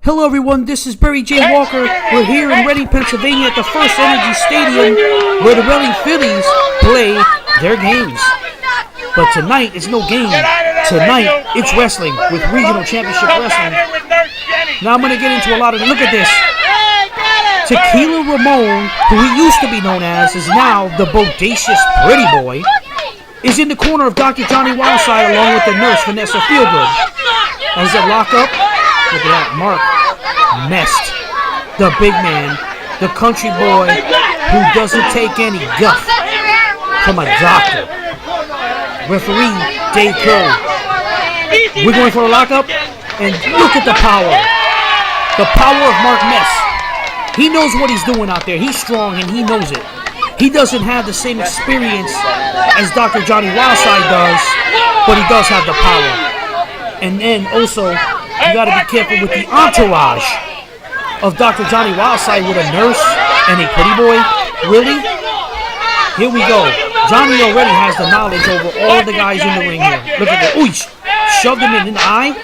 Hello everyone, this is Barry J. Walker. We're here in Reading, Pennsylvania at the First Energy Stadium where the Reading Phillies play their games. But tonight is no game. Tonight it's wrestling with Regional Championship Wrestling. Now I'm going to get into a lot of... Look at this. Tequila Ramon, who he used to be known as, is now the bodacious pretty boy, is in the corner of Dr. Johnny Wildside along with the nurse, Vanessa Feelgood. As a lockup, look at that, Mark Mest, the big man, the country boy who doesn't take any guff from a doctor. Referee Dave Curry. We're going for a lockup, and look at the power. The power of Mark Mest. He knows what he's doing out there. He's strong, and he knows it. He doesn't have the same experience as Dr. Johnny Wildside does, but he does have the power. And then also, you got to be careful with the entourage of Dr. Johnny Wildside with a nurse and a pretty boy. Really? Here we go. Johnny already has the knowledge over all the guys in the ring here. Look at that. Ooh, he shoved him in the eye.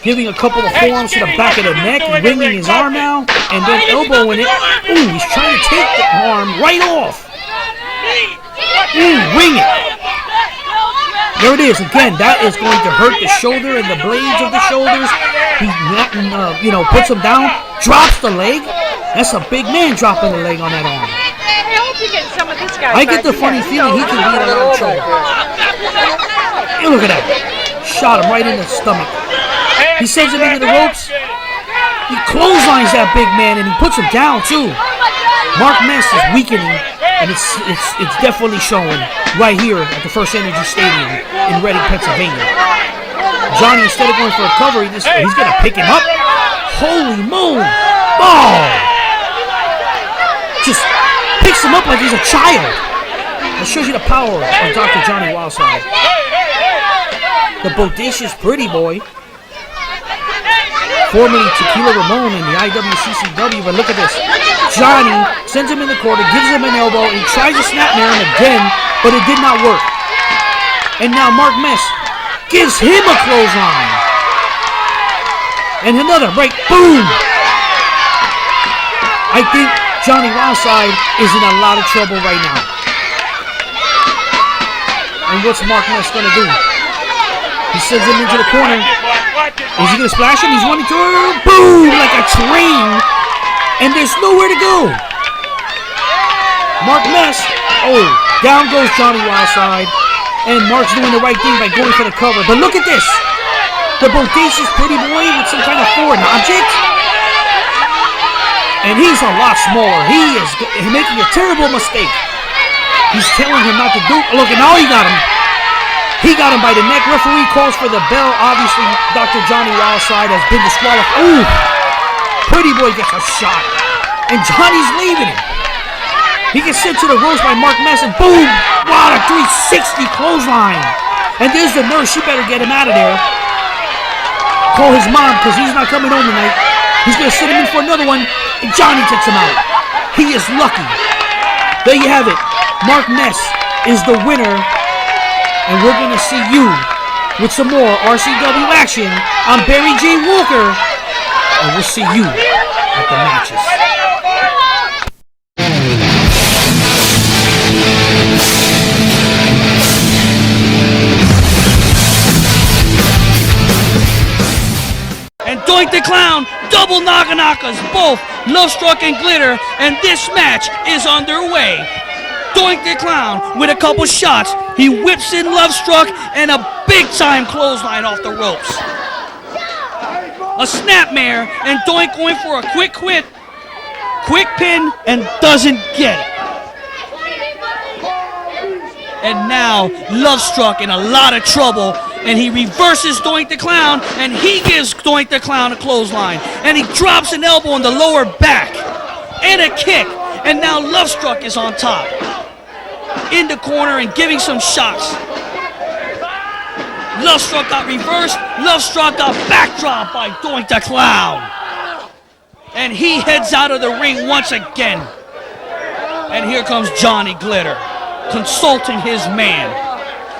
Giving a couple of forearms to the back of the neck, wringing his arm out, and then elbowing it. Ooh, he's trying to take the arm right off. Wing it. There it is. Again, that is going to hurt the shoulder and the blades of the shoulders. He, puts him down, drops the leg. That's a big man dropping the leg on that arm. I get the funny feeling he can be in a lot of trouble. Hey, look at that. Shot him right in the stomach. He sends him into the ropes. He clotheslines that big man and he puts him down too. Mark Mest is weakening, and it's definitely showing right here at the First Energy Stadium in Reading, Pennsylvania. Johnny, instead of going for a cover, he's gonna pick him up. Holy moly! Oh! Just picks him up like he's a child. That shows you the power of Dr. Johnny Wildside. The bodacious pretty boy. Formerly Tequila Ramon in the IWCCW, but look at this. Johnny sends him in the corner, gives him an elbow, and he tries to snapmare him again, but it did not work. And now Mark Mest gives him a clothesline. And another break, boom! I think Johnny Wildside is in a lot of trouble right now. And what's Mark Mest going to do? He sends him into the corner. Is he going to splash him? He's running through. Boom! Like a train. And there's nowhere to go. Mark Mest. Oh, down goes Johnny Wildside. And Mark's doing the right thing by going for the cover. But look at this. The bodacious pretty boy with some kind of foreign object. And he's a lot smaller. He is making a terrible mistake. He's telling him not to do it. Look, and now he got him. He got him by the neck. Referee calls for the bell. Obviously, Dr. Johnny Wildside has been disqualified. Ooh! Pretty boy gets a shot. And Johnny's leaving him. He gets sent to the ropes by Mark Mest, and boom! Wow, a 360 clothesline. And there's the nurse. She better get him out of there. Call his mom, because he's not coming home tonight. He's going to send him in for another one, and Johnny takes him out. He is lucky. There you have it. Mark Mest is the winner. And we're going to see you with some more RCW action. I'm Barry J. Walker. And we'll see you at the matches. And Doink the Clown, double Nagas, both Luvstruk and Glitter. And this match is underway. Doink the Clown with a couple shots. He whips in Luvstruk and a big-time clothesline off the ropes. A snapmare, and Doink going for a quick pin, and doesn't get it. And now Luvstruk in a lot of trouble, and he reverses Doink the Clown, and he gives Doink the Clown a clothesline, and he drops an elbow in the lower back, and a kick, and now Luvstruk is on top. In the corner and giving some shots. Luvstruk got reversed. Luvstruk got backdropped by Doink the Clown. And he heads out of the ring once again. And here comes Johnny Glitter, consulting his man.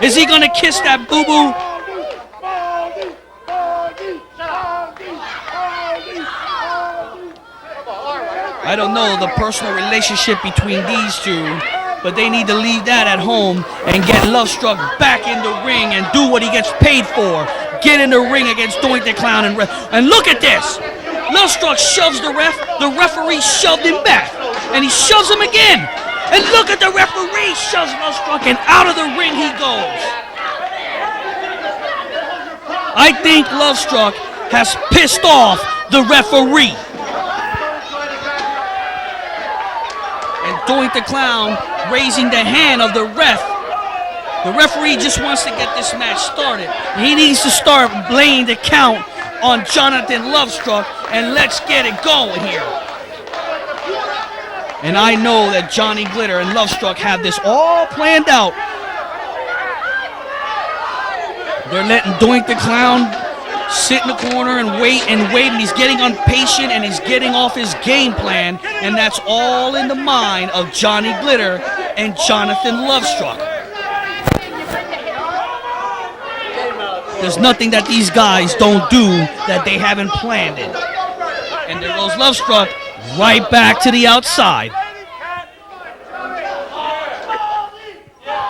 Is he gonna kiss that boo-boo? I don't know the personal relationship between these two, but they need to leave that at home and get Luvstruk back in the ring and do what he gets paid for. Get in the ring against Doink the Clown and look at this. Luvstruk shoves the referee shoved him back, and he shoves him again. And look at the referee shoves Luvstruk, and out of the ring he goes. I think Luvstruk has pissed off the referee. And Doink the Clown raising the hand of the ref. The referee just wants to get this match started. He needs to start laying the count on Jonathon Luvstruk, and let's get it going here. And I know that Johnny Glitter and Luvstruk have this all planned out. They're letting Doink the Clown sit in the corner and wait, and he's getting impatient and he's getting off his game plan, and that's all in the mind of Johnny Glitter and Jonathon Luvstruk. There's nothing that these guys don't do that they haven't planned it. And there goes Luvstruk right back to the outside.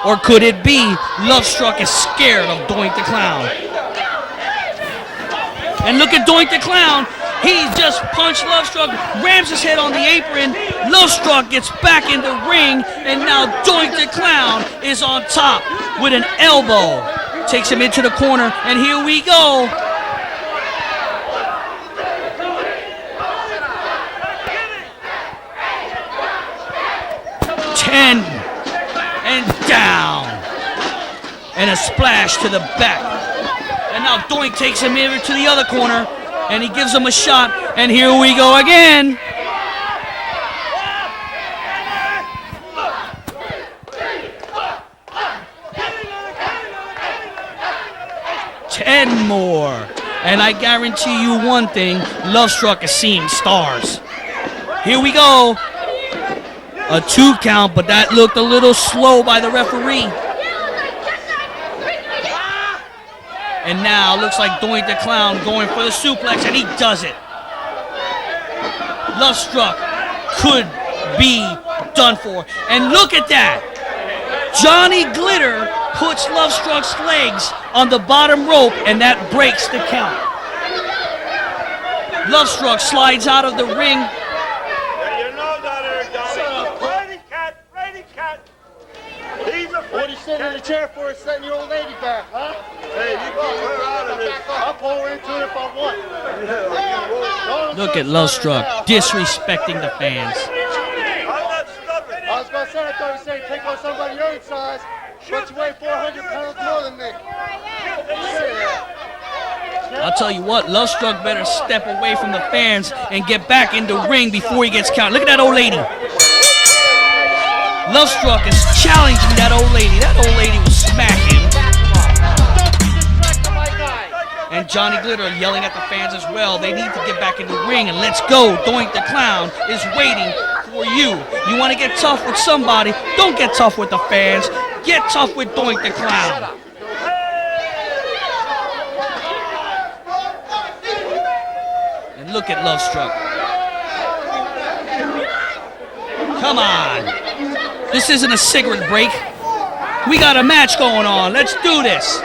Or could it be Luvstruk is scared of Doink the Clown? And look at Doink the Clown. He just punched Luvstruk, rams his head on the apron. Luvstruk gets back in the ring, and now Doink the Clown is on top with an elbow. Takes him into the corner, and here we go. And down. And a splash to the back. And now Doink takes him over to the other corner, and he gives him a shot, and here we go again. Ten more. And I guarantee you one thing, Luvstruk is seeing stars. Here we go. A 2 count, but that looked a little slow by the referee. And now looks like Doink the Clown going for the suplex, and he does it. Luvstruk could be done for. And look at that. Johnny Glitter puts Luvstruk's legs on the bottom rope, and that breaks the count. Luvstruk slides out of the ring. What are you sitting in the chair for? Setting your old lady back, huh? Hey, you can put her out of this. I'll pull her into it if I want. Look at Luvstruk disrespecting the fans. I was going to say, I thought you said take on somebody your own size, but you weigh 400 pounds more than me. I'll tell you what, Luvstruk better step away from the fans and get back in the ring before he gets counted. Look at that old lady. Luvstruk is challenging that old lady. That old lady will smack him. And Johnny Glitter yelling at the fans as well. They need to get back in the ring, and let's go. Doink the Clown is waiting for you. You want to get tough with somebody, don't get tough with the fans. Get tough with Doink the Clown. And look at Luvstruk. Come on. This isn't a cigarette break. We got a match going on. Let's do this.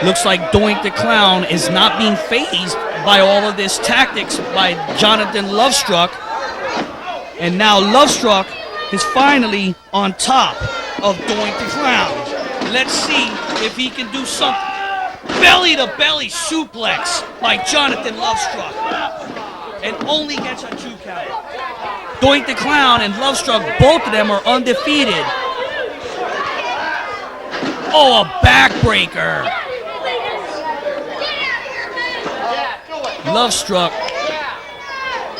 Looks like Doink the Clown is not being fazed by all of this tactics by Jonathon Luvstruk. And now Luvstruk is finally on top of Doink the Clown. Let's see if he can do something. Belly-to-belly suplex by Jonathon Luvstruk. And only gets a 2 count. Doink the Clown and Luvstruk, both of them are undefeated. Oh, a backbreaker. Luvstruk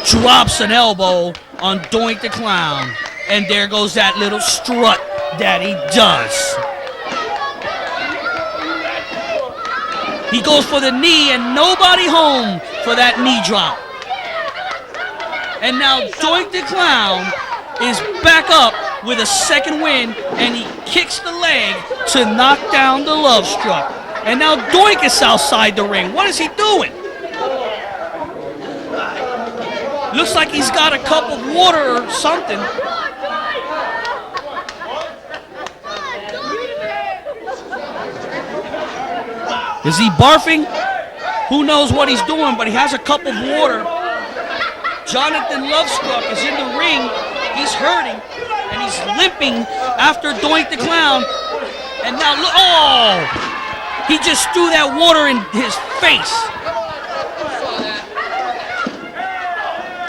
drops an elbow on Doink the Clown. And there goes that little strut that he does. He goes for the knee, and nobody home for that knee drop. And now Doink the Clown is back up with a second win, and he kicks the leg to knock down the Luvstruk. And now Doink is outside the ring. What is he doing? Looks like he's got a cup of water or something. Is he barfing? Who knows what he's doing, but he has a cup of water. Jonathon Luvstruk is in the ring. He's hurting, and he's limping after Doink the Clown. And now look, oh! He just threw that water in his face.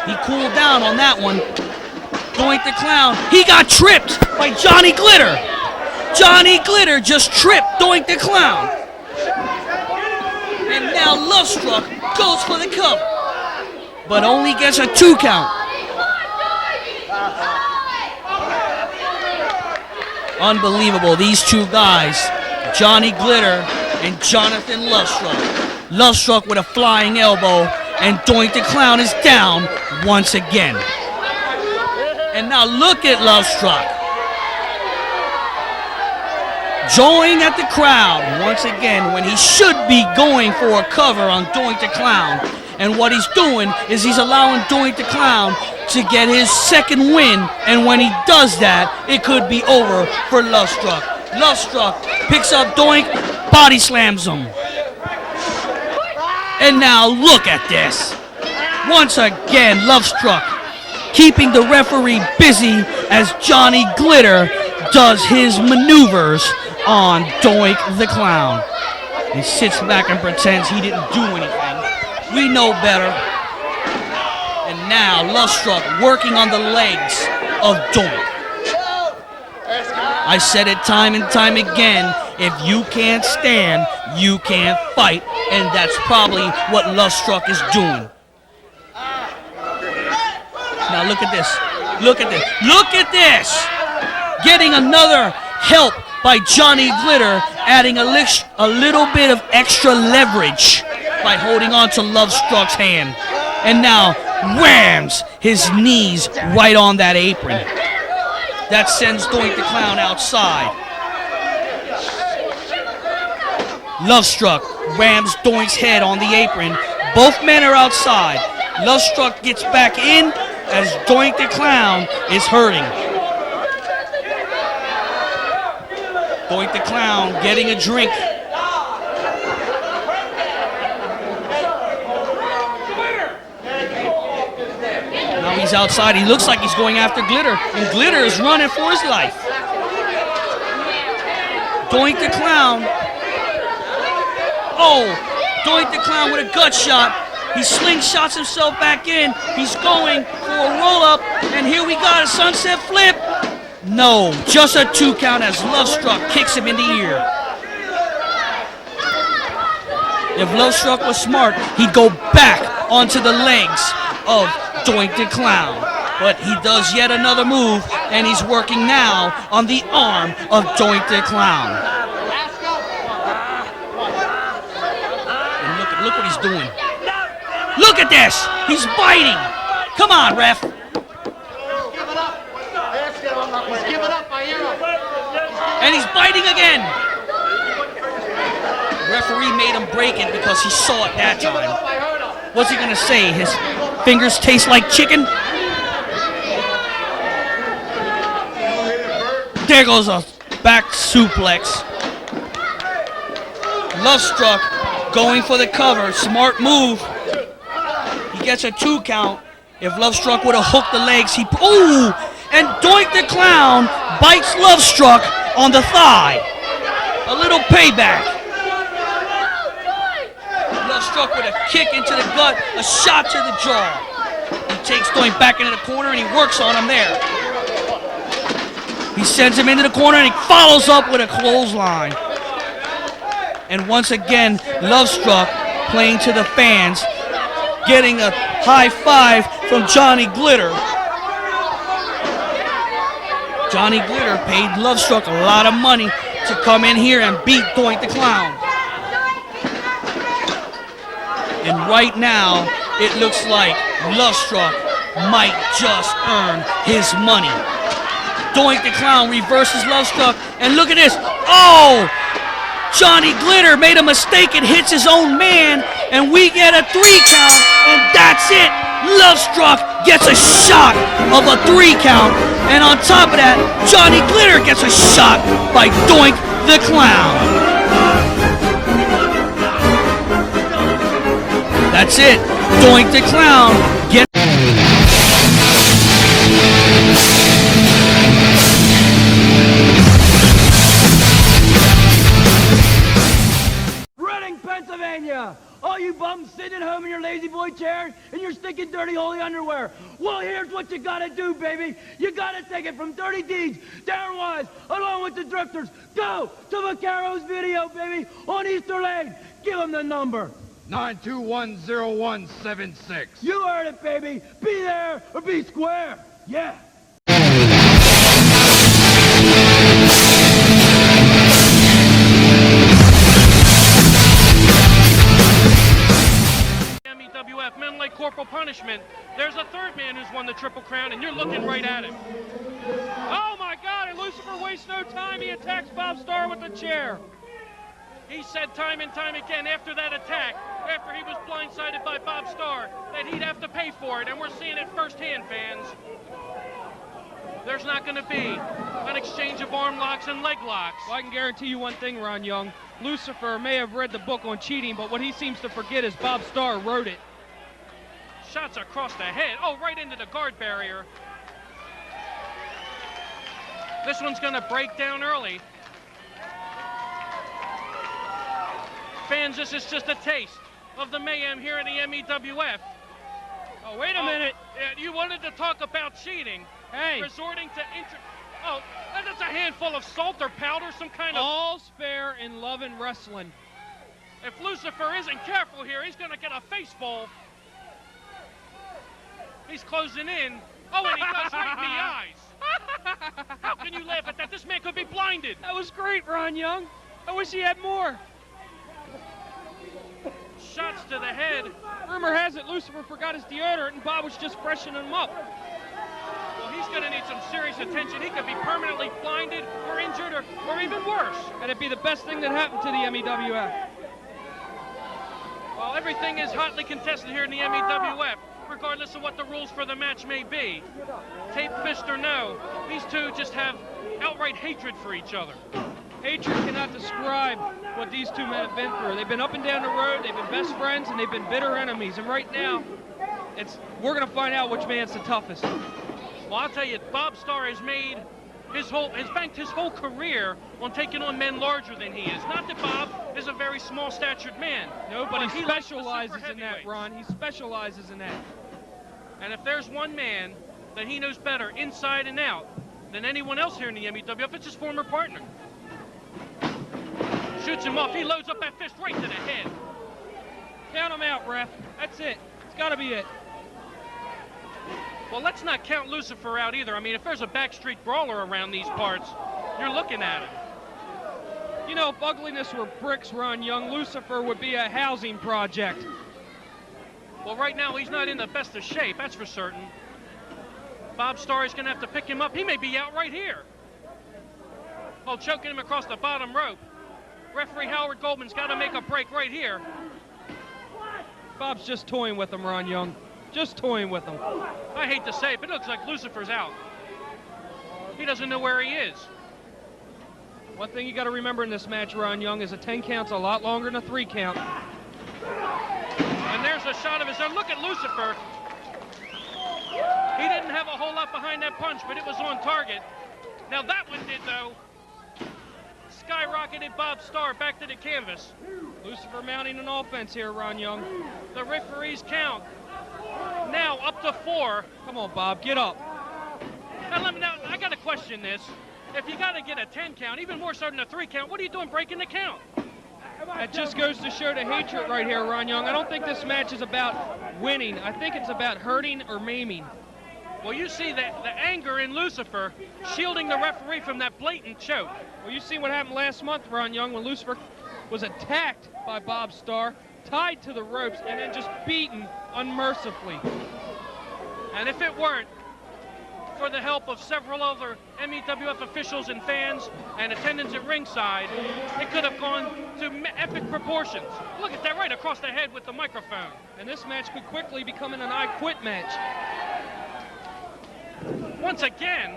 He cooled down on that one. Doink the Clown, he got tripped by Johnny Glitter. Johnny Glitter just tripped Doink the Clown. And now Luvstruk goes for the cover, but only gets a 2 count. Unbelievable, these two guys, Johnny Glitter and Jonathon Luvstruk. Luvstruk with a flying elbow, and Doink the Clown is down once again. And now look at Luvstruk. Jawing at the crowd once again when he should be going for a cover on Doink the Clown. And what he's doing is he's allowing Doink the Clown to get his second win. And when he does that, it could be over for Luvstruk. Luvstruk picks up Doink, body slams him. And now look at this. Once again, Luvstruk keeping the referee busy as Johnny Glitter does his maneuvers on Doink the Clown. He sits back and pretends he didn't do anything. We know better. And now Luvstruk working on the legs of Doink. I said it time and time again, if you can't stand, you can't fight. And that's probably what Luvstruk is doing. Now look at this. Look at this. Look at this! Getting another help by Johnny Glitter, adding a little bit of extra leverage by holding on to Luvstruk's hand. And now whams his knees right on that apron. That sends Doink the Clown outside. Luvstruk rams Doink's head on the apron. Both men are outside. Luvstruk gets back in as Doink the Clown is hurting. Doink the Clown getting a drink. Now he's outside. He looks like he's going after Glitter, and Glitter is running for his life. Doink the Clown. Oh, Doink the Clown with a gut shot. He slingshots himself back in. He's going for a roll-up, and here we got a sunset flip. No, just a 2 count as Luvstruk kicks him in the ear. If Luvstruk was smart, he'd go back onto the legs of Doink the Clown. But he does yet another move, and he's working now on the arm of Doink the Clown. And look what he's doing. Look at this! He's biting! Come on, ref! And he's biting again! Referee made him break it because he saw it that time. What's he gonna say? His fingers taste like chicken? There goes a back suplex. Luvstruk going for the cover. Smart move. He gets a 2 count. If Luvstruk would have hooked the legs, ooh! And Doink the Clown bites Luvstruk on the thigh. A little payback. Luvstruk with a kick into the gut, a shot to the jaw. He takes Doink back into the corner and he works on him there. He sends him into the corner and he follows up with a clothesline. And once again, Luvstruk playing to the fans, getting a high five from Johnny Glitter. Johnny Glitter paid Luvstruk a lot of money to come in here and beat Doink the Clown. And right now, it looks like Luvstruk might just earn his money. Doink the Clown reverses Luvstruk, and look at this. Oh! Johnny Glitter made a mistake and hits his own man, and we get a 3 count, and that's it. Luvstruk gets a shot of a 3 count, and on top of that, Johnny Glitter gets a shot by Doink the Clown. That's it. Doink the Clown gets... Pennsylvania! All you bums sitting at home in your lazy boy chair in your stinking dirty holy underwear. Well, here's what you gotta do, baby. You gotta take it from Dirty Deeds, Darren Wise, along with the drifters. Go to Vaccaro's video, baby, on Easter Lane. Give him the number. 9210176. You heard it, baby. Be there or be square. Yeah. MEWF, men like corporal punishment. There's a third man who's won the Triple Crown, and you're looking right at him. Oh my God, and Lucifer wastes no time. He attacks Bob Starr with the chair. He said time and time again after that attack, after he was blindsided by Bob Starr, that he'd have to pay for it, and we're seeing it firsthand, fans. There's not going to be an exchange of arm locks and leg locks. Well, I can guarantee you one thing, Ron Young. Lucifer may have read the book on cheating, but what he seems to forget is Bob Starr wrote it. Shots across the head. Oh, right into the guard barrier. This one's going to break down early. Fans, this is just a taste of the mayhem here at the MEWF. Oh, wait a minute. You wanted to talk about cheating. Hey. Resorting to oh, that's a handful of salt or powder, some kind of... All's fair in love and wrestling. If Lucifer isn't careful here, he's going to get a face bowl. He's closing in. Oh, and he does right in the eyes. How can you laugh at that? This man could be blinded. That was great, Ron Young. I wish he had more. Shots to the head. Rumor has it Lucifer forgot his deodorant and Bob was just freshening him up. Well, he's going to need some serious attention. He could be permanently blinded or injured or even worse. And it'd be the best thing that happened to the MEWF. Well, everything is hotly contested here in the MEWF, regardless of what the rules for the match may be. Tape, fist, or no, these two just have outright hatred for each other. Hatred cannot describe what these two men have been through. They've been up and down the road, they've been best friends, and they've been bitter enemies. And right now, we're going to find out which man's the toughest. Well, I'll tell you, Bob Starr has banked his whole career on taking on men larger than he is. Not that Bob is a very small-statured man. No, but he specializes likes in that, Ron. He specializes in that. And if there's one man that he knows better inside and out than anyone else here in the MEWF, it's his former partner. Shoots him off. He loads up that fist right to the head. Count him out, ref. That's it. It's got to be it. Well, let's not count Lucifer out either. I mean, if there's a backstreet brawler around these parts, you're looking at him. You know, if ugliness were bricks, Ron Young, Lucifer would be a housing project. Well, right now, he's not in the best of shape, that's for certain. Bob Starr is going to have to pick him up. He may be out right here. Oh, choking him across the bottom rope. Referee Howard Goldman's got to make a break right here. Bob's just toying with him, Ron Young. Just toying with him. I hate to say it, but it looks like Lucifer's out. He doesn't know where he is. One thing you got to remember in this match, Ron Young, is a 10 count's a lot longer than a 3 count. And there's a shot of his own. Look at Lucifer. He didn't have a whole lot behind that punch, but it was on target. Now that one did, though. Skyrocketed Bob Starr back to the canvas. Lucifer mounting an offense here, Ron Young. The referees count. Now up to 4. Come on, Bob, get up. Now, I got to question this. If you got to get a 10 count, even more so than a 3 count, what are you doing breaking the count? That just goes to show the hatred right here, Ron Young. I don't think this match is about winning. I think it's about hurting or maiming. Well, you see the anger in Lucifer shielding the referee from that blatant choke. Well, you see what happened last month, Ron Young, when Lucifer was attacked by Bob Starr, tied to the ropes, and then just beaten unmercifully. And if it weren't for the help of several other MEWF officials and fans and attendants at ringside, it could have gone to epic proportions. Look at that, right across the head with the microphone. And this match could quickly become an I Quit match. Once again,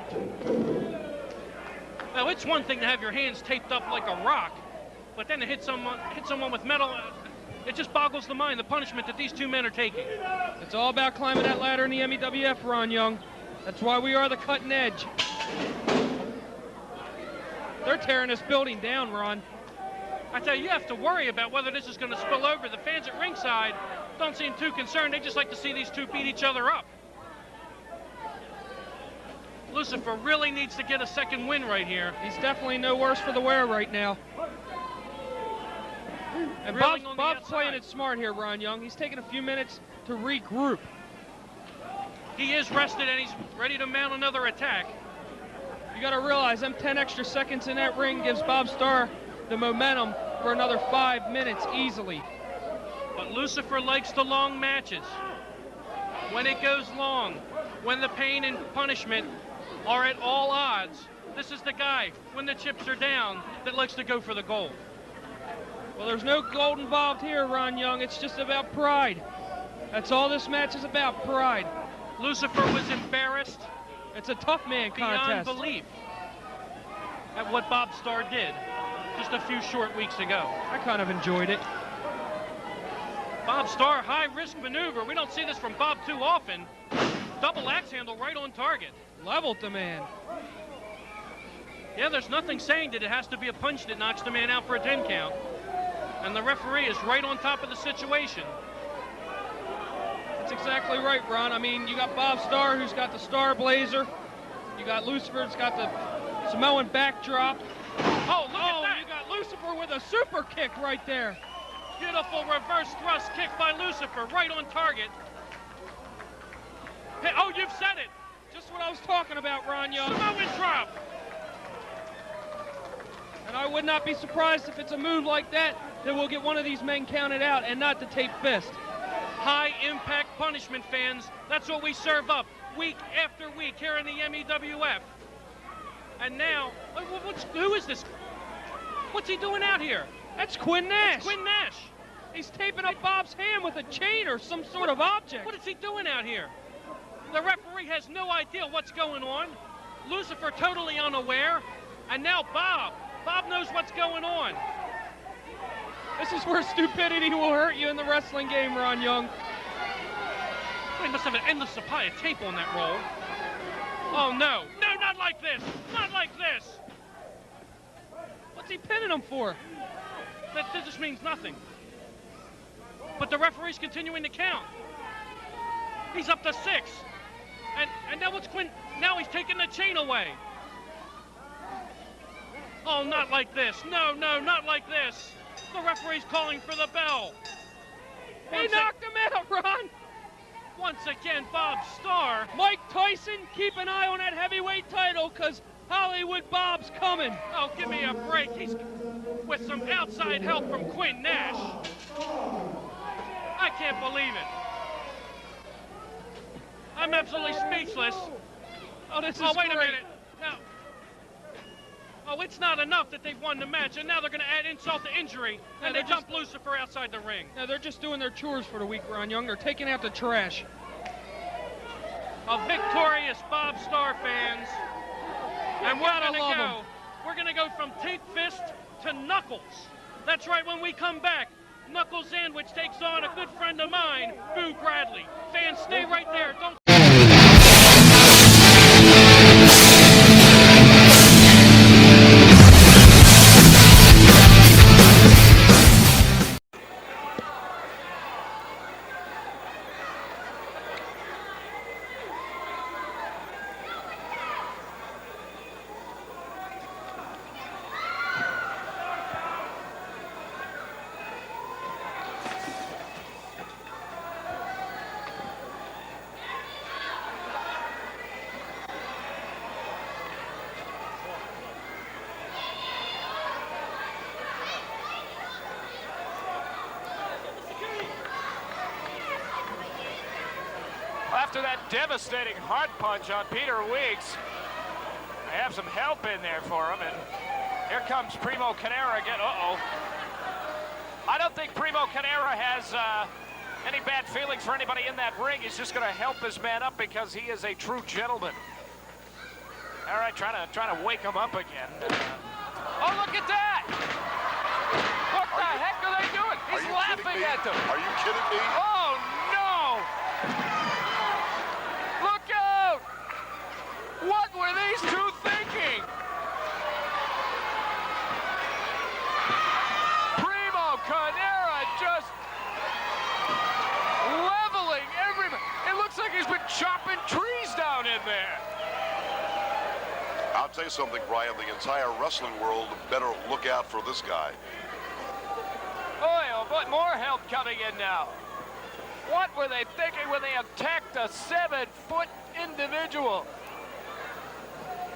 now it's one thing to have your hands taped up like a rock, but then to hit someone with metal, it just boggles the mind, the punishment that these two men are taking. It's all about climbing that ladder in the MEWF, Ron Young. That's why we are the cutting edge. They're tearing this building down, Ron. I tell you, you have to worry about whether this is going to spill over. The fans at ringside don't seem too concerned. They just like to see these two beat each other up. Lucifer really needs to get a second win right here. He's definitely no worse for the wear right now. And Bob's playing it smart here, Ron Young. He's taking a few minutes to regroup. He is rested and he's ready to mount another attack. You got to realize them 10 extra seconds in that ring gives Bob Starr the momentum for another 5 minutes easily. But Lucifer likes the long matches. When it goes long, when the pain and punishment are at all odds, this is the guy, when the chips are down, that likes to go for the gold. Well, there's no gold involved here, Ron Young. It's just about pride. That's all this match is about, pride. Lucifer was embarrassed. It's a tough man contest. Beyond belief at what Bob Starr did just a few short weeks ago. I kind of enjoyed it. Bob Starr, high-risk maneuver. We don't see this from Bob too often. Double axe handle right on target. Leveled the man. Yeah, there's nothing saying that it has to be a punch that knocks the man out for a 10 count. And the referee is right on top of the situation. That's exactly right, Ron. I mean, you got Bob Starr, who's got the Star Blazer. You got Lucifer, who's got the Samoan backdrop. Oh, look at that! You got Lucifer with a super kick right there. Beautiful reverse thrust kick by Lucifer, right on target. Hey, oh, you've said it! Just what I was talking about, Ron Young. Samoan drop! And I would not be surprised if it's a move like that we'll get one of these men counted out and not the tape fist. High impact punishment, fans. That's what we serve up week after week here in the MEWF. And now, who is this? What's he doing out here? That's Quinn Nash. It's Quinn Nash. He's taping up Bob's hand with a chain or some sort of object. What is he doing out here? The referee has no idea what's going on. Lucifer totally unaware. And now Bob knows what's going on. This is where stupidity will hurt you in the wrestling game, Ron Young. He must have an endless supply of tape on that roll. Oh, no. No, not like this. Not like this. What's he pinning him for? That just means nothing. But the referee's continuing to count. He's up to 6. And now what's Quinn? Now he's taking the chain away. Oh, not like this. No, not like this. The referee's calling for the bell. He knocked him out, Ron. Once again, Bob Starr. Mike Tyson, keep an eye on that heavyweight title, because Hollywood Bob's coming. Oh, give me a break. He's with some outside help from Quinn Nash. I can't believe it. I'm absolutely speechless. Oh, this is wait great. a minute. Now, it's not enough that they've won the match, and now they're going to add insult to injury, and they dump Lucifer outside the ring. No, they're just doing their chores for the week, Ron Young. They're taking out the trash. A victorious Bob Starr, fans. And we're going to go from tape fist to Knuckles. That's right, when we come back, Knuckles Sandwich takes on a good friend of mine, Boo Bradley. Fans, stay right there. Don't. After that devastating heart punch on Peter Weeks, they have some help in there for him, and here comes Primo Carnera again. Uh-oh. I don't think Primo Carnera has any bad feelings for anybody in that ring. He's just going to help his man up because he is a true gentleman. All right, trying to wake him up again. Oh, look at that! What the heck are they doing? He's laughing at them. Are you kidding me? Oh, no! Look out! What were these two thinking? Primo Carnera just leveling everybody. It looks like he's been chopping trees down in there. I'll tell you something, Brian. The entire wrestling world better look out for this guy. Oh, but more help coming in now. What were they thinking when they attacked a 7-foot individual?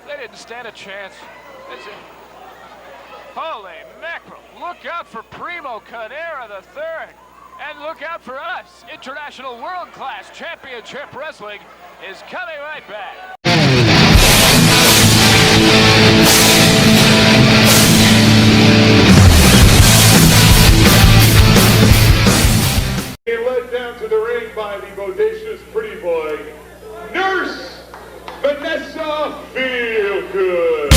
They didn't stand a chance. Holy mackerel. Look out for Primo Carnera III. And look out for us. International World Class Championship Wrestling is coming right back. Led down to the ring by the bodacious pretty boy, Nurse Vanessa Feelgood.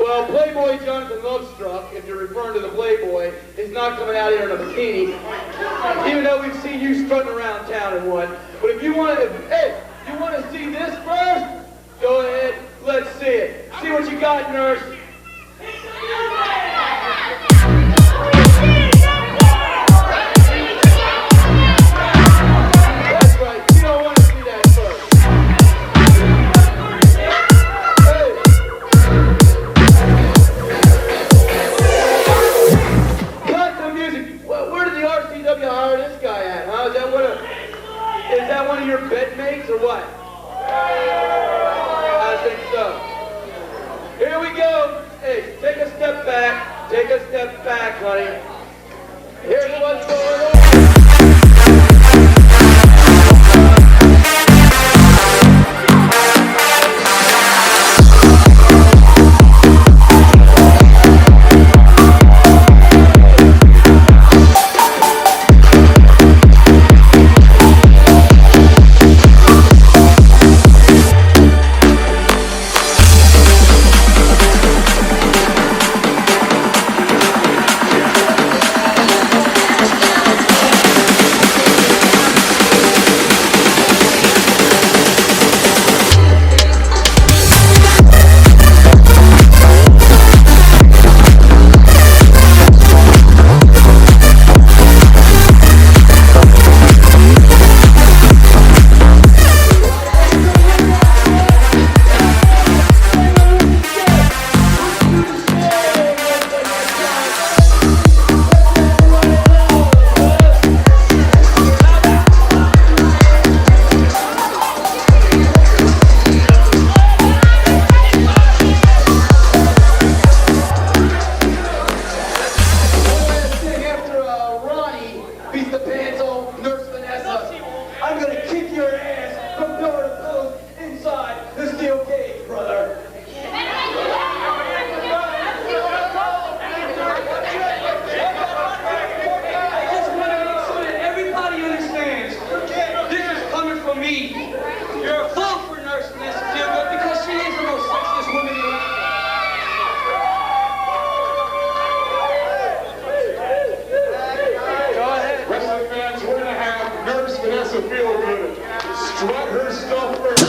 Well, Playboy Jonathon Luvstruk, if you're referring to the Playboy, is not coming out here in a bikini, even though we've seen you strutting around town in one. But if you want to, hey, you want to see this first? Go ahead, let's see it. See what you got, nurse. That's right, you don't want to see that first. Where did the RCW hire this guy at, huh? Is that one of your bedmates or what? I think so. Here we go. Hey, take a step back. Take a step back, honey. Here's what's going on. Feelgood. Strut her stuff first.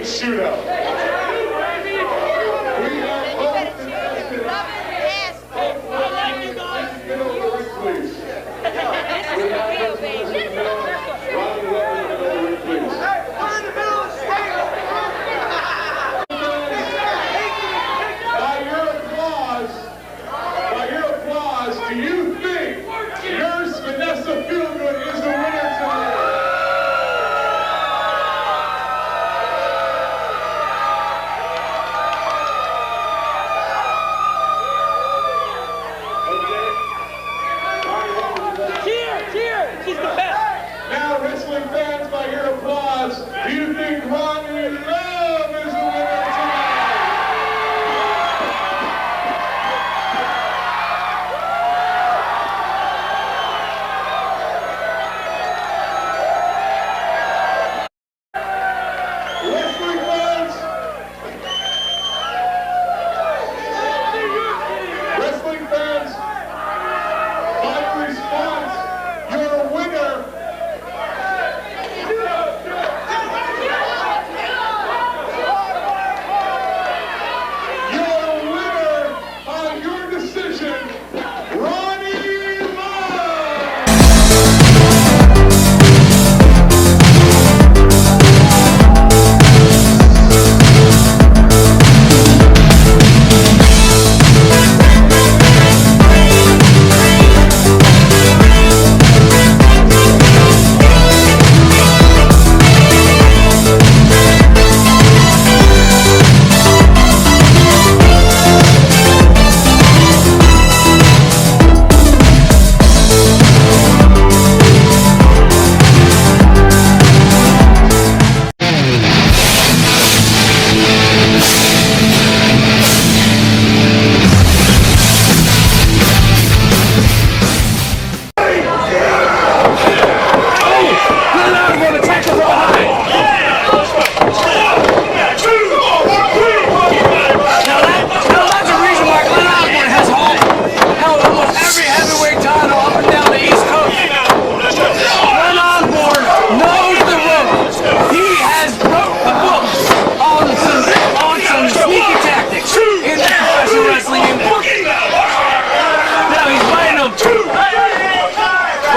Shootout. We have both contestants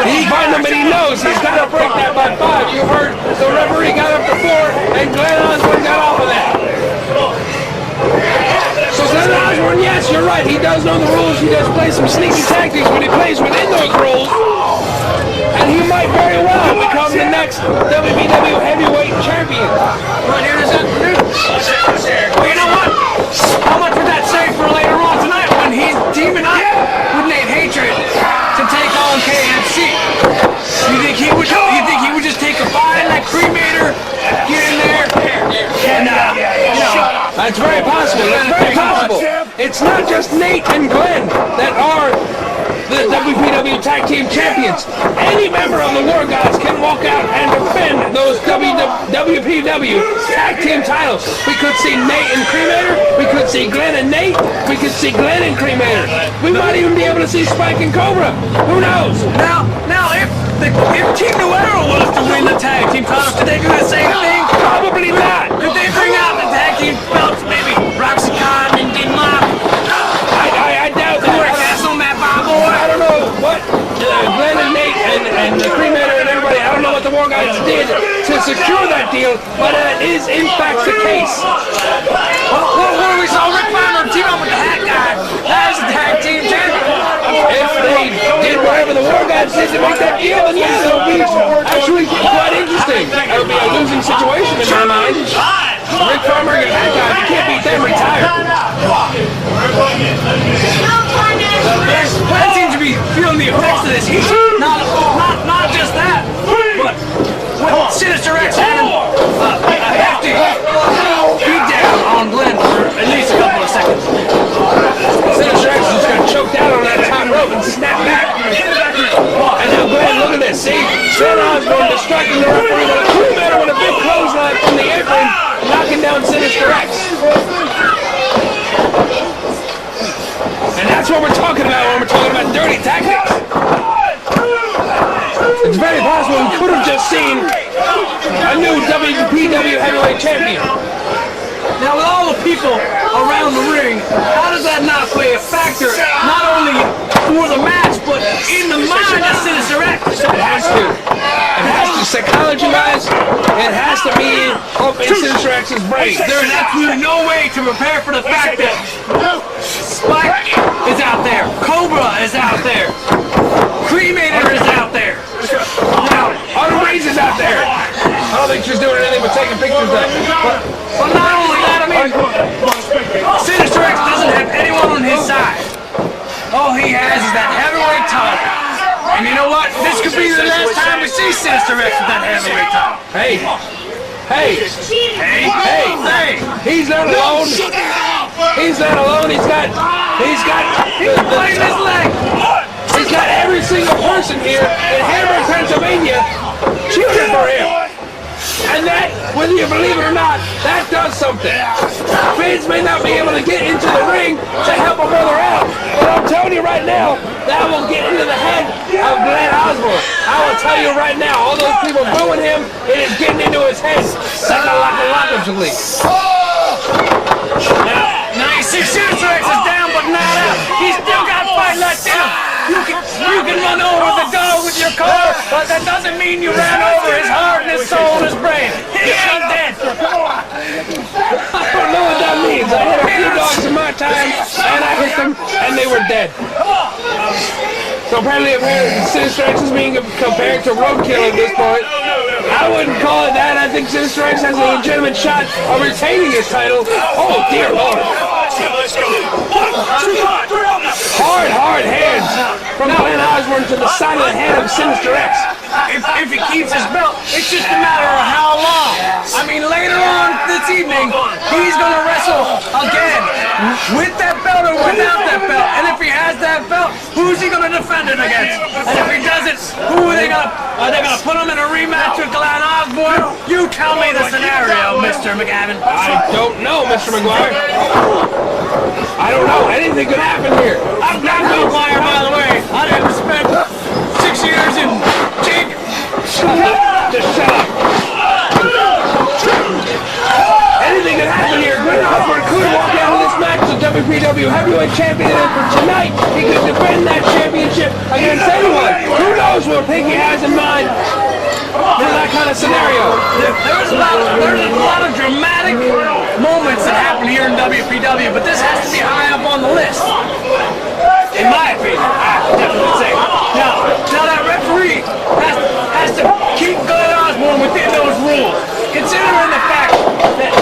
He's fighting him, but he knows he's got to break that by 5. You heard the referee got up to 4, and Glenn Osborne got off of that. So Glenn Osborne, yes, you're right. He does know the rules. He does play some sneaky tactics, but he plays within those rules. And he might very well become the next WPW heavyweight champion. Well, here's that news. Well, you know what? How much would that say for later on tonight when he's teaming up with Nate Hatred to take on KFC? You think he would just take a bite in that cremator, get in there, and that's very possible. That's very possible. It's not just Nate and Glenn that are the WPW Tag Team Champions. Any member of the War Gods can walk out and defend those WPW Tag Team titles. We could see Nate and Cremator. We could see Glenn and Nate. We could see Glenn and Cremator. We might even be able to see Spike and Cobra. Who knows? Now, if Team New Era was to win the tag team titles, could they do the same thing? Probably not. Could they bring out the tag team belts, maybe Roxy Khan and Dinmar? I doubt that. I don't know what Glenn and Nate and the Cremator and everybody, I don't know what the War Guys did to secure that deal, but it is in fact the case. Well, we saw Rick Farmer team up with the Hat Guy as the tag team champion. If they did whatever the War Gods did to make that deal, then yes, it would be actually quite interesting. That would be a losing situation in my mind. Rick Farmer and that guy, if you can't beat them, retire. Glenn seems to be feeling the effects of this heat. Not just that, but with Sinister X having a hefty beat down on Glenn for at least a couple of seconds. Sinister X just got choked out on that top rope and snapped back. And now Glenn, look at this. See, Glenn Osborne distracting the referee with a crewmatter with a big clothesline from the apron, knocking down Sinister X. And that's what we're talking about when we're talking about dirty tactics. It's very possible we could have just seen a new WPW heavyweight champion. Now, with all the people around the ring, how does that not play a factor, not only for the match, but in the mind of Sinister X? It has to. It has to. Psychology-wise, it has to be up in Sinister X's brain. There is absolutely no way to prepare for the fact that Spike is out there, Cobra is out there, Cremator is out there. Now, Autumn Reigns is out there. I don't think she's doing anything but taking pictures of it. But not only that, I mean, Sinister X doesn't have anyone on his side. All he has is that heavyweight title. And you know what? This could be the last time we see Sinister X with that heavyweight title. Hey, he's not alone. He's not alone. He's got playing his leg. He's got every single person here in Hamburg, Pennsylvania cheering for him. And that, whether you believe it or not, that does something. Fans may not be able to get into the ring to help a brother out, but I'm telling you right now, that will get into the head of Glenn Osborne. I will tell you right now, all those people booing him, it is getting into his head psychologically. Now you see Sinister X is down but not out. He's still got fight left in him. You can run over the dog with your car, but that doesn't mean you ran over his heart and his soul and his brain. He ain't dead. I don't know what that means. I hit a few dogs in my time, and I hit them, and they were dead. So apparently Sinister X is being compared to Roadkill at this point. I wouldn't call it that. I think Sinister X has a legitimate shot of retaining his title. Oh, dear Lord. Hard hands from Glenn Osborne to the side of the head of Sinister X. If he keeps his belt, it's just a matter of how long. I mean, later on this evening, he's going to wrestle again with that belt or without that belt. And if he has that belt, who's he going to defend it against? And if he doesn't, who are they going to? Are they going to put him in a rematch with Glenn Osborne? You tell me the scenario, Mr. McGavin. I don't know, Mr. McGuire. I don't know. Anything could happen here. I'm not McGuire, by the way. I didn't spend 6 years in Jake. Shut up. Just shut up. Anything could happen here. Glenn Osborne could walk out of this match with WPW Heavyweight Champion, and for tonight, he could defend that championship against anyone. Who knows what Pinky has in mind for that kind of scenario? There's a lot of dramatic moments that happen here in WPW, but this has to be high up on the list. In my opinion, I have to definitely say. Now that referee has to keep Glenn Osborne within those rules, considering the fact that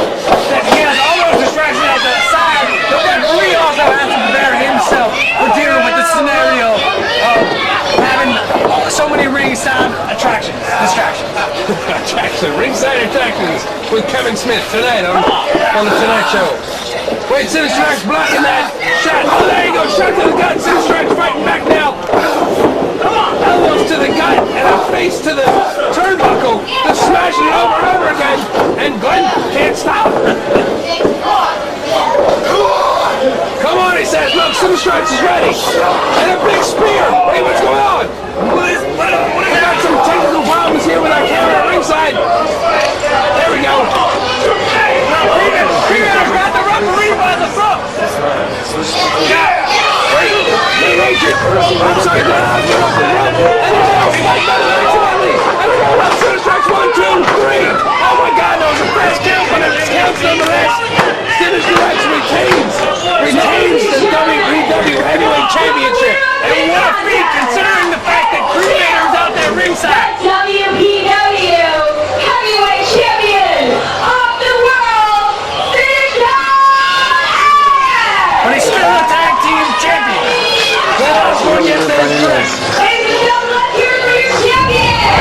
he has all those distractions at the side. The referee also has to prepare himself for dealing with the scenario of having so many ringside distractions. Ringside attractions with Kevin Smith tonight on the Tonight Show. Wait, Sinister blocking that shot. Oh, there you go. Shot to the gut. Sinister fighting back now. Elbows to the gut and a face to the turnbuckle. Just smashing it over and over again. And Glenn can't stop. Come on, he says. Look, Sinister is ready. And a big spear. Wait, what's going on? We got some technical problems here with our camera at ringside. There we go. Freeman's got the referee by the throat. I'm sorry, Glenn. One, two, three. Oh my God, that was a fast count, but it counts nonetheless. Sinister X retains the WPW Heavyweight Championship. And what a feat, considering the fact that Creator's out there ringside. WPW Heavyweight Champion of the world, Sinister X! But he's still a tag team champion. Glenn Osborne, yes, that is correct. Ladies and gentlemen, let's hear it for your champion!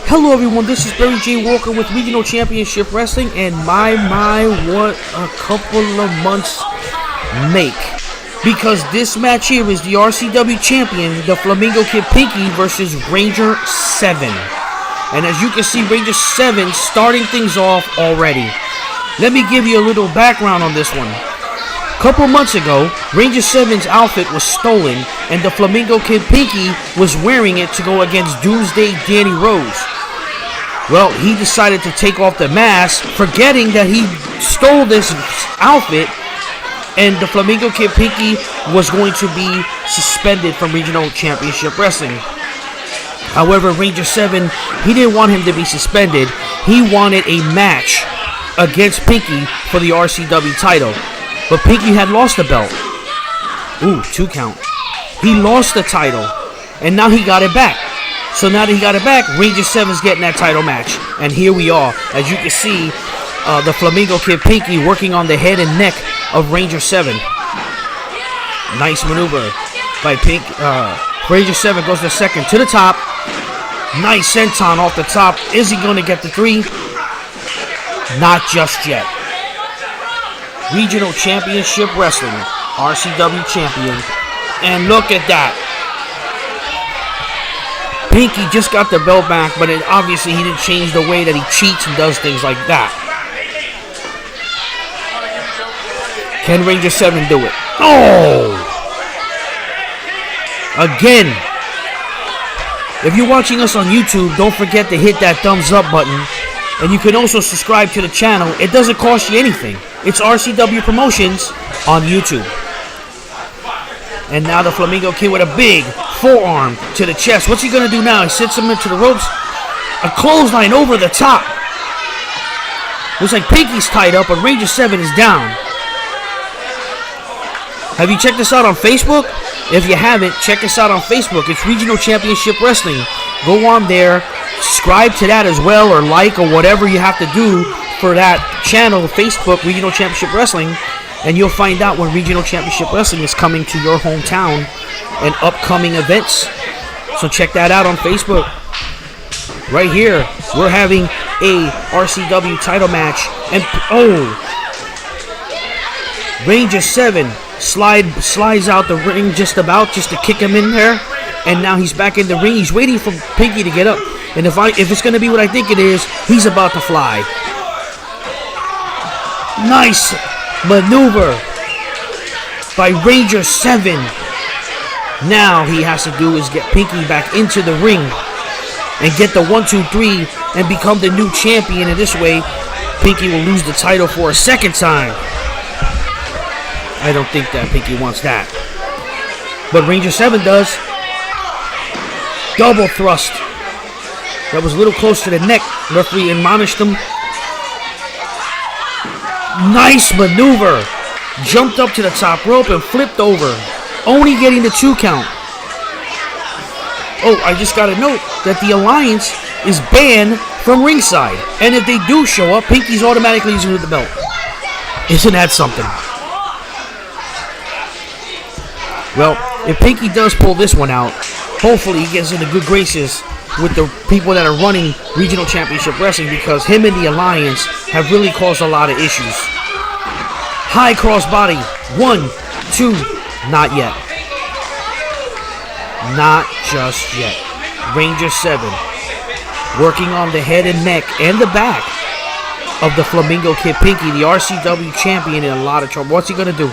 Hello everyone, this is Barry J. Walker with Regional Championship Wrestling, and my, what a couple of months make. Because this match here is the RCW Champion, the Flamingo Kid Pinky versus Ranger 7. And as you can see, Ranger 7 starting things off already. Let me give you a little background on this one. A couple months ago, Ranger 7's outfit was stolen, and the Flamingo Kid Pinky was wearing it to go against Doomsday Danny Rose. Well, he decided to take off the mask, forgetting that he stole this outfit, and the Flamingo Kid Pinky was going to be suspended from Regional Championship Wrestling. However, Ranger 7, he didn't want him to be suspended. He wanted a match against Pinky for the RCW title. But Pinky had lost the belt. Ooh, 2 count. He lost the title, and now he got it back. So now that he got it back, Ranger 7's getting that title match. And here we are. As you can see, the Flamingo Kid Pinky working on the head and neck of Ranger 7. Nice maneuver by Ranger 7 goes to second to the top. Nice senton off the top. Is he going to get the 3? Not just yet. Regional Championship Wrestling, RCW Champion. And look at that. Pinky just got the belt back, but obviously he didn't change the way that he cheats and does things like that. Can Ranger 7 do it? Oh! Again. If you're watching us on YouTube, don't forget to hit that thumbs up button. And you can also subscribe to the channel. It doesn't cost you anything. It's RCW Promotions on YouTube. And now the Flamingo Kid with a big forearm to the chest. What's he going to do now? He sits him into the ropes. A clothesline over the top. Looks like Pinky's tied up, but Ranger 7 is down. Have you checked this out on Facebook? If you haven't, check us out on Facebook. It's Regional Championship Wrestling. Go on there. Subscribe to that as well, or like, or whatever you have to do for that channel, Facebook, Regional Championship Wrestling. And you'll find out when Regional Championship Wrestling is coming to your hometown and upcoming events. So check that out on Facebook. Right here, we're having a RCW title match. And, Ranger 7 slides out the ring just to kick him in there. And now he's back in the ring. He's waiting for Pinky to get up. And if it's going to be what I think it is, he's about to fly. Nice maneuver by Ranger 7. Now he has to do is get Pinky back into the ring and get the 1, 2, 3 and become the new champion. And this way, Pinky will lose the title for a second time. I don't think that Pinky wants that. But Ranger 7 does. Double thrust. That was a little close to the neck. Referee admonished him. Nice maneuver. Jumped up to the top rope and flipped over. Only getting the 2 count. Oh, I just got to note that the Alliance is banned from ringside. And if they do show up, Pinky's automatically losing the belt. Isn't that something? Well, if Pinky does pull this one out, hopefully he gets into good graces with the people that are running Regional Championship Wrestling, because him and the Alliance have really caused a lot of issues. High crossbody. 1, 2. Not yet. Not just yet. Ranger 7 working on the head and neck and the back of the Flamingo Kid Pinky, the RCW champion, in a lot of trouble. What's he going to do?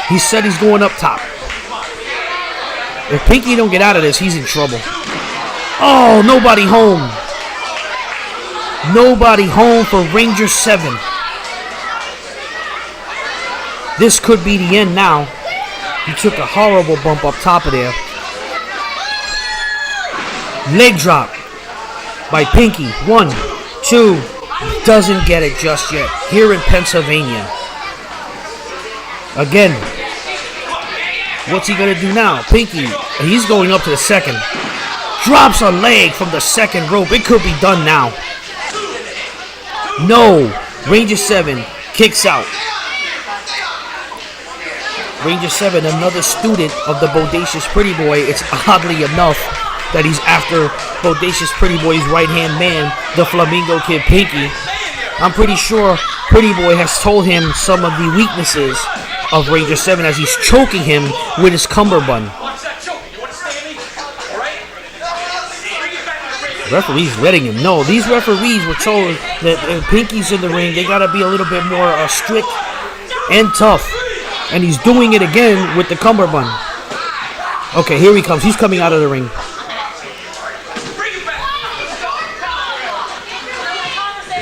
He said he's going up top. If Pinky don't get out of this, he's in trouble. Oh, nobody home. Nobody home for Ranger 7. This could be the end now. He took a horrible bump up top of there. Leg drop by Pinky. 1, 2. Doesn't get it just yet. Here in Pennsylvania. Again. What's he going to do now? Pinky, he's going up to the second. Drops a leg from the second rope. It could be done now. No. Ranger 7 kicks out. Ranger 7, another student of the Bodacious Pretty Boy. It's oddly enough that he's after Bodacious Pretty Boy's right-hand man, the Flamingo Kid Pinky. I'm pretty sure Pretty Boy has told him some of the weaknesses of Ranger 7 as he's choking him with his cummerbund. Referees letting him know. These referees were told that Pinky's in the ring, they gotta be a little bit more strict and tough. And he's doing it again with the cummerbund. Okay, here he comes. He's coming out of the ring.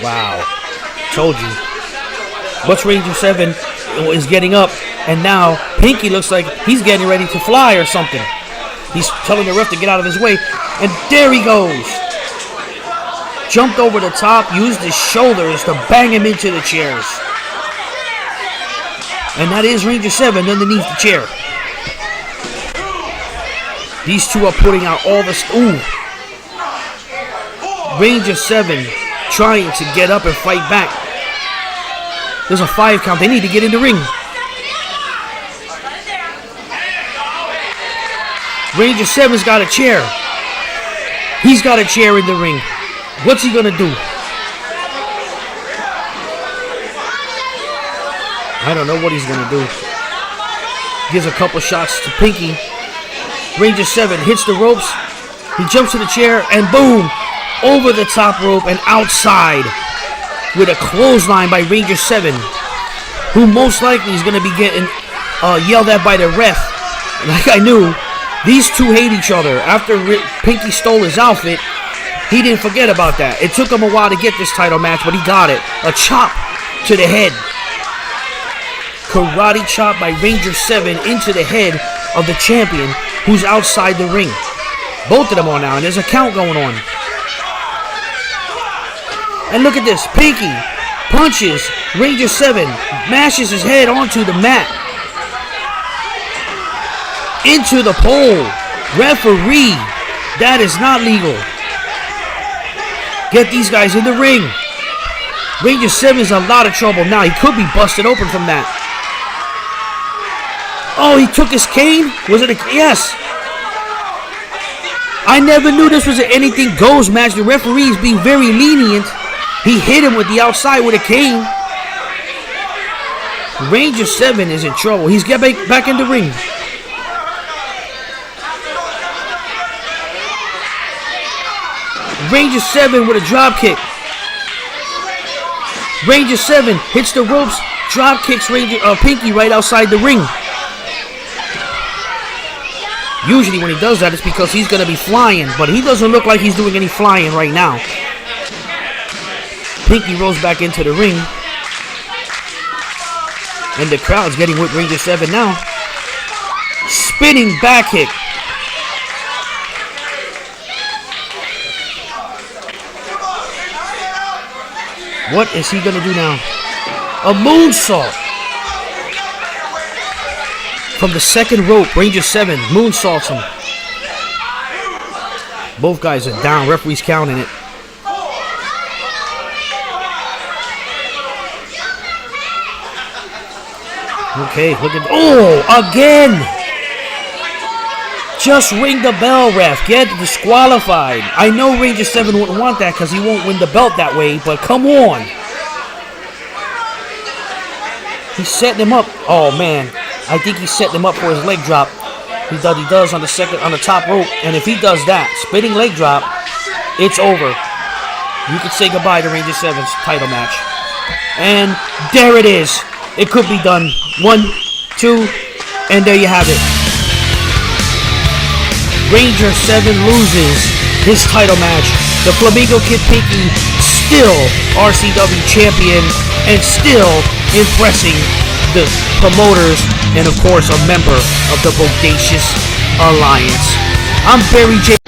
Wow. Told you. What's Ranger 7 is getting up, and now Pinky looks like he's getting ready to fly or something. He's telling the ref to get out of his way, and there he goes. Jumped over the top, used his shoulders to bang him into the chairs. And that is Ranger 7 underneath the chair. These two are putting out all the... Ooh. Ranger 7 trying to get up and fight back. There's a 5 count. They need to get in the ring. Ranger 7's got a chair. He's got a chair in the ring. What's he gonna do? I don't know what he's gonna do. Gives a couple shots to Pinky. Ranger 7 hits the ropes. He jumps to the chair and boom! Over the top rope and outside with a clothesline by Ranger 7, who most likely is gonna be getting yelled at by the ref. Like I knew, these two hate each other. After Pinky stole his outfit, he didn't forget about that. It took him a while to get this title match, but he got it. A chop to the head. Karate chop by Ranger 7 into the head of the champion who's outside the ring. Both of them are now, and there's a count going on. And look at this. Pinky punches Ranger 7, mashes his head onto the mat. Into the pole. Referee. That is not legal. Get these guys in the ring. Ranger 7 is in a lot of trouble now. He could be busted open from that. Oh, he took his cane? Was it a... Yes. I never knew this was an anything goes match. The referees being very lenient. He hit him with the outside with a cane. Ranger 7 is in trouble. He's getting back in the ring. Ranger 7 with a drop kick. Ranger 7 hits the ropes, drop kicks Pinky right outside the ring. Usually when he does that, it's because he's going to be flying, but he doesn't look like he's doing any flying right now. Pinky rolls back into the ring. And the crowd's getting with Ranger 7 now. Spinning back kick. What is he going to do now? A moonsault. From the second rope, Ranger 7 moonsaults him. Both guys are down. Referee's counting it. Okay, look at... Oh, again! Just ring the bell, ref. Get disqualified. I know Ranger 7 wouldn't want that because he won't win the belt that way, but come on. He's setting him up. Oh, man. I think he's setting him up for his leg drop. He does on the top rope. And if he does that, spinning leg drop, it's over. You can say goodbye to Ranger 7's title match. And there it is. It could be done. 1, 2, and there you have it. Ranger 7 loses his title match. The Flamingo Kid Pinky still RCW champion and still impressing the promoters and of course a member of the Bodacious Alliance. I'm Barry J.